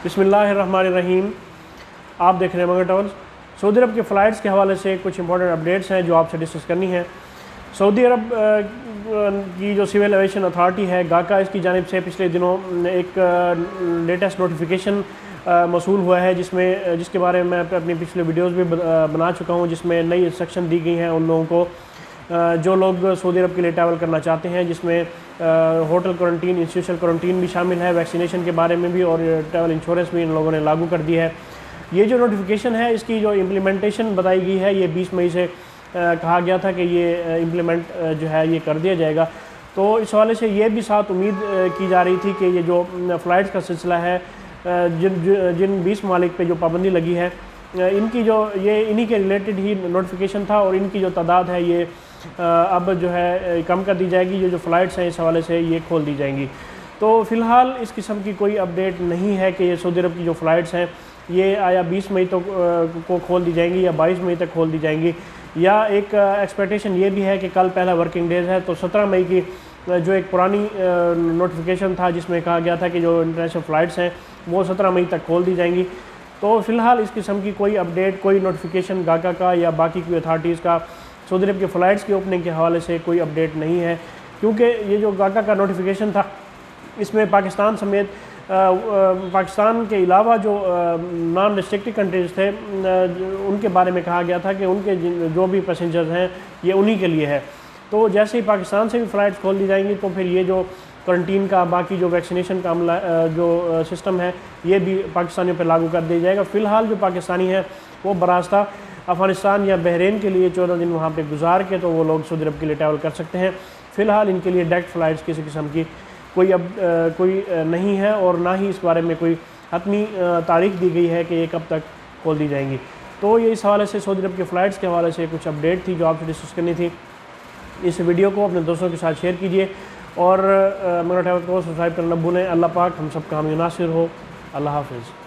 बिस्मिल्लाहिर्रहमानिर्रहीम। आप देख रहे हैं मगर ट्रैवल्स। सऊदी अरब के फ़्लाइट्स के हवाले से कुछ इंपॉर्टेंट अपडेट्स हैं जो आपसे डिस्कस करनी है। सऊदी अरब की जो सिविल एविएशन अथॉरिटी है गाका, इसकी जानिब से पिछले दिनों एक लेटेस्ट नोटिफिकेशन मौसूल हुआ है जिसके बारे में मैं अपनी पिछले वीडियोज़ भी बना चुका हूँ, जिसमें नई इंस्ट्रक्शन दी गई हैं उन लोगों को जो लोग सऊदी अरब के लिए ट्रैवल करना चाहते हैं, जिसमें होटल क्वारंटीन, इंस्टीट्यूशनल क्वारंटीन भी शामिल है, वैक्सीनेशन के बारे में भी, और ट्रैवल इंश्योरेंस भी इन लोगों ने लागू कर दी है। ये जो नोटिफिकेशन है इसकी जो इम्प्लीमेंटेशन बताई गई है, ये 20 मई से कहा गया था कि ये इम्प्लीमेंट जो है ये कर दिया जाएगा। तो इस हवाले से ये भी साथ उम्मीद की जा रही थी कि ये जो फ़्लाइट्स का सिलसिला है, जिन 20 ममालिक पे जो पाबंदी लगी है, इनकी जो ये इन्हीं के रिलेटेड ही नोटिफिकेशन था, और इनकी जो तादाद है ये अब जो है कम कर दी जाएगी। ये जो फ़्लाइट्स हैं इस हवाले से ये खोल दी जाएंगी। तो फ़िलहाल इस किस्म की कोई अपडेट नहीं है कि ये सऊदी अरब की जो फ़्लाइट्स हैं ये आया 20 मई तक को खोल दी जाएंगी या 22 मई तक खोल दी जाएंगी, या एक एक्सपेक्टेशन ये भी है कि कल पहला वर्किंग डेज़ है तो 17 मई की जो एक पुरानी नोटिफिकेशन था जिसमें कहा गया था कि जो इंटरनेशनल फ़्लाइट्स हैं वो 17 मई तक खोल दी जाएंगी। तो फ़िलहाल इस किस्म की कोई अपडेट, कोई नोटिफिकेशन गाका का या बाकी की अथॉरिटीज़ का सऊदी अरब के फ़्लाइट्स की ओपनिंग के हवाले से कोई अपडेट नहीं है, क्योंकि ये जो गाका का नोटिफिकेशन था इसमें पाकिस्तान समेत पाकिस्तान के अलावा जो नॉन रिस्ट्रिक्टेड कंट्रीज़ थे उनके बारे में कहा गया था कि उनके जो भी पैसेंजर्स हैं ये उन्हीं के लिए है। तो जैसे ही पाकिस्तान से भी फ़्लाइट्स खोल दी जाएंगी तो फिर ये जो क्वारंटीन का, बाकी जो वैक्सीनेशन का जो सिस्टम है ये भी पाकिस्तानियों पर लागू कर दिया जाएगा। फ़िलहाल जो पाकिस्तानी हैं वो बरास्ता अफ़गानिस्तान या बहरीन के लिए 14 दिन वहाँ पे गुजार के तो वो लोग सऊदी अरब के लिए ट्रैवल कर सकते हैं। फ़िलहाल इनके लिए डायरेक्ट फ़्लाइट्स किसी किस्म की कोई नहीं है, और ना ही इस बारे में कोई हतमी तारीख दी गई है कि ये कब तक खोल दी जाएंगी। तो ये इस हवाले से सऊदी अरब के फ़्लाइट्स के हवाले से कुछ अपडेट थी जो आपसे डिस्कस करनी थी। इस वीडियो को अपने दोस्तों के साथ शेयर कीजिए और मगर ट्रैवल को सब्सक्राइब करना न भूलें। अल्लाह पाक हम सब का हामी नासिर हो। अल्लाह हाफ़िज़।